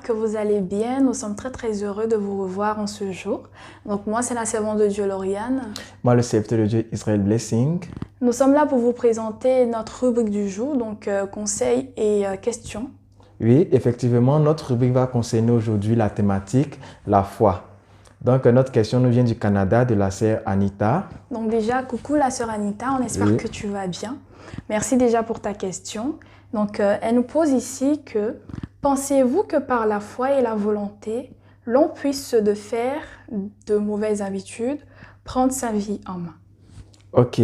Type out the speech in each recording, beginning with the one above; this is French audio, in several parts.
que vous allez bien. Nous sommes très très heureux de vous revoir en ce jour. Donc moi, c'est la servante de Dieu Lauriane. Moi, le serviteur de Dieu Israel Blessing. Nous sommes là pour vous présenter notre rubrique du jour, donc conseils et questions. Oui, effectivement, notre rubrique va concerner aujourd'hui la thématique, la foi. Donc, notre question nous vient du Canada, de la sœur Anita. Donc déjà, coucou la sœur Anita, on espère que tu vas bien. Merci déjà pour ta question. Donc, elle nous pose ici que « Pensez-vous que par la foi et la volonté, l'on puisse se défaire de mauvaises habitudes, prendre sa vie en main ?» Ok,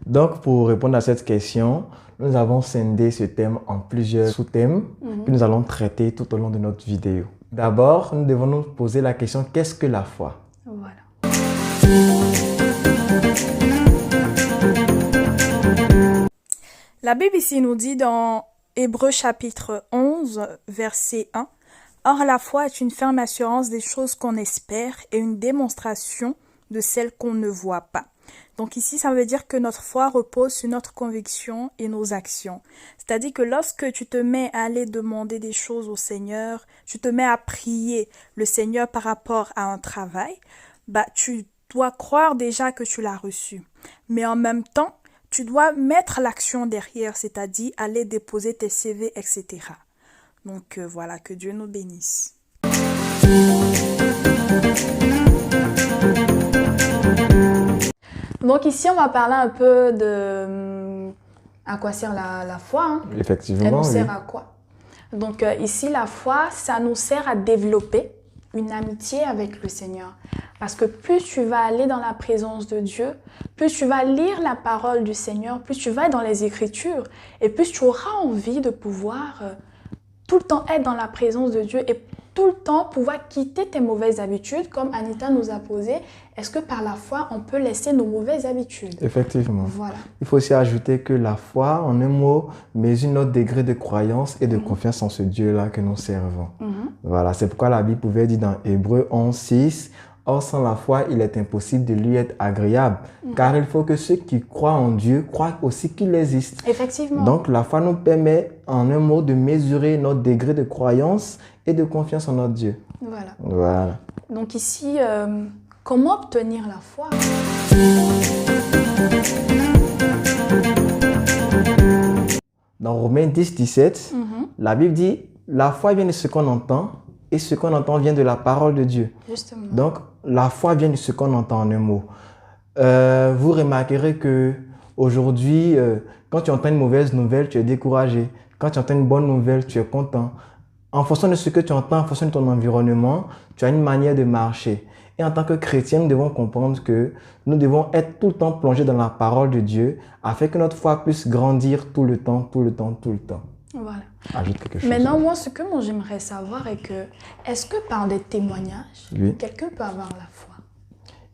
donc pour répondre à cette question, nous avons scindé ce thème en plusieurs sous-thèmes que nous allons traiter tout au long de notre vidéo. D'abord, nous devons nous poser la question « Qu'est-ce que la foi ?» Voilà. La Bible ici nous dit dans Hébreux chapitre 11, verset 1, « Or la foi est une ferme assurance des choses qu'on espère et une démonstration de celles qu'on ne voit pas. » Donc ici, ça veut dire que notre foi repose sur notre conviction et nos actions. C'est-à-dire que lorsque tu te mets à aller demander des choses au Seigneur, tu te mets à prier le Seigneur par rapport à un travail, tu dois croire déjà que tu l'as reçu. Mais en même temps, tu dois mettre l'action derrière, c'est-à-dire aller déposer tes CV, etc. Donc voilà, que Dieu nous bénisse. Donc ici, on va parler un peu de à quoi sert la foi. Hein. Effectivement, elle nous sert à quoi? Donc ici, la foi, ça nous sert à développer une amitié avec le Seigneur. Parce que plus tu vas aller dans la présence de Dieu, plus tu vas lire la parole du Seigneur, plus tu vas dans les Écritures, et plus tu auras envie de pouvoir tout le temps être dans la présence de Dieu et tout le temps pouvoir quitter tes mauvaises habitudes, comme Anita nous a posé. Est-ce que par la foi, on peut laisser nos mauvaises habitudes? Effectivement. Voilà. Il faut aussi ajouter que la foi, en un mot, mesure notre degré de croyance et de confiance en ce Dieu-là que nous servons. Voilà, c'est pourquoi la Bible pouvait dire dans Hébreux 11, 6, « Or, sans la foi, il est impossible de lui être agréable, car il faut que ceux qui croient en Dieu croient aussi qu'il existe. » Effectivement. Donc, la foi nous permet, en un mot, de mesurer notre degré de croyance et de confiance en notre Dieu. Voilà. Voilà. Donc ici, comment obtenir la foi? Dans Romains 10, 17, la Bible dit « La foi vient de ce qu'on entend, et ce qu'on entend vient de la parole de Dieu. » Justement. Donc, la foi vient de ce qu'on entend en un mot. Vous remarquerez que aujourd'hui, quand tu entends une mauvaise nouvelle, tu es découragé. Quand tu entends une bonne nouvelle, tu es content. En fonction de ce que tu entends, en fonction de ton environnement, tu as une manière de marcher. Et en tant que chrétiens, nous devons comprendre que nous devons être tout le temps plongés dans la parole de Dieu afin que notre foi puisse grandir tout le temps. Voilà. Ajoute quelque chose. Maintenant, moi, ce que j'aimerais savoir est que, est-ce que par des témoignages, quelqu'un peut avoir la foi?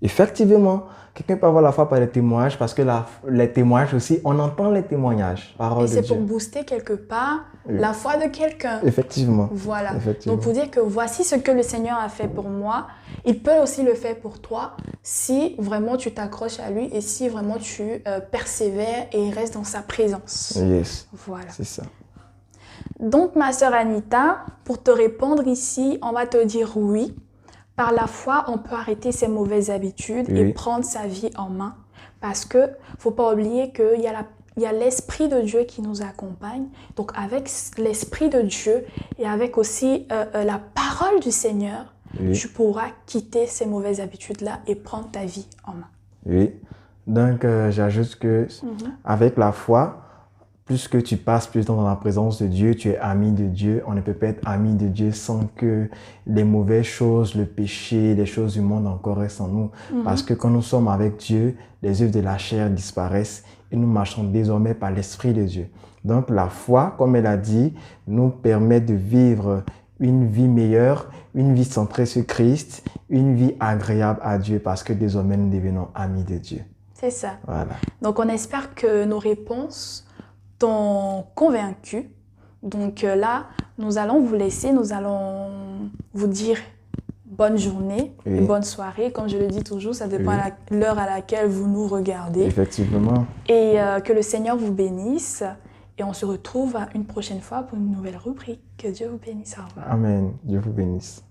Effectivement, quelqu'un peut avoir la foi par les témoignages parce que les témoignages aussi, on entend les témoignages, parole de Dieu. Et c'est pour booster quelque part la foi de quelqu'un. Effectivement. Voilà. Effectivement. Donc pour dire que voici ce que le Seigneur a fait pour moi, il peut aussi le faire pour toi si vraiment tu t'accroches à lui et si vraiment tu persévères et restes dans sa présence. Yes. Voilà. C'est ça. Donc ma sœur Anita, pour te répondre ici, on va te dire oui. Par la foi, on peut arrêter ses mauvaises habitudes et prendre sa vie en main. Parce que faut pas oublier qu'il y a l'Esprit de Dieu qui nous accompagne. Donc avec l'Esprit de Dieu et avec aussi la parole du Seigneur, tu pourras quitter ces mauvaises habitudes-là et prendre ta vie en main. Oui. Donc j'ajoute que avec la foi, plus que tu passes plus de temps dans la présence de Dieu, tu es ami de Dieu. On ne peut pas être ami de Dieu sans que les mauvaises choses, le péché, les choses du monde encore restent en nous. Parce que quand nous sommes avec Dieu, les œuvres de la chair disparaissent et nous marchons désormais par l'Esprit de Dieu. Donc la foi, comme elle a dit, nous permet de vivre une vie meilleure, une vie centrée sur Christ, une vie agréable à Dieu parce que désormais nous devenons amis de Dieu. C'est ça. Voilà. Donc on espère que nos réponses t'ont convaincu. Donc là, nous allons vous laisser, nous allons vous dire bonne journée, et bonne soirée. Comme je le dis toujours, ça dépend de l'heure à laquelle vous nous regardez. Effectivement. Et que le Seigneur vous bénisse. Et on se retrouve une prochaine fois pour une nouvelle rubrique. Que Dieu vous bénisse. Au revoir. Amen. Dieu vous bénisse.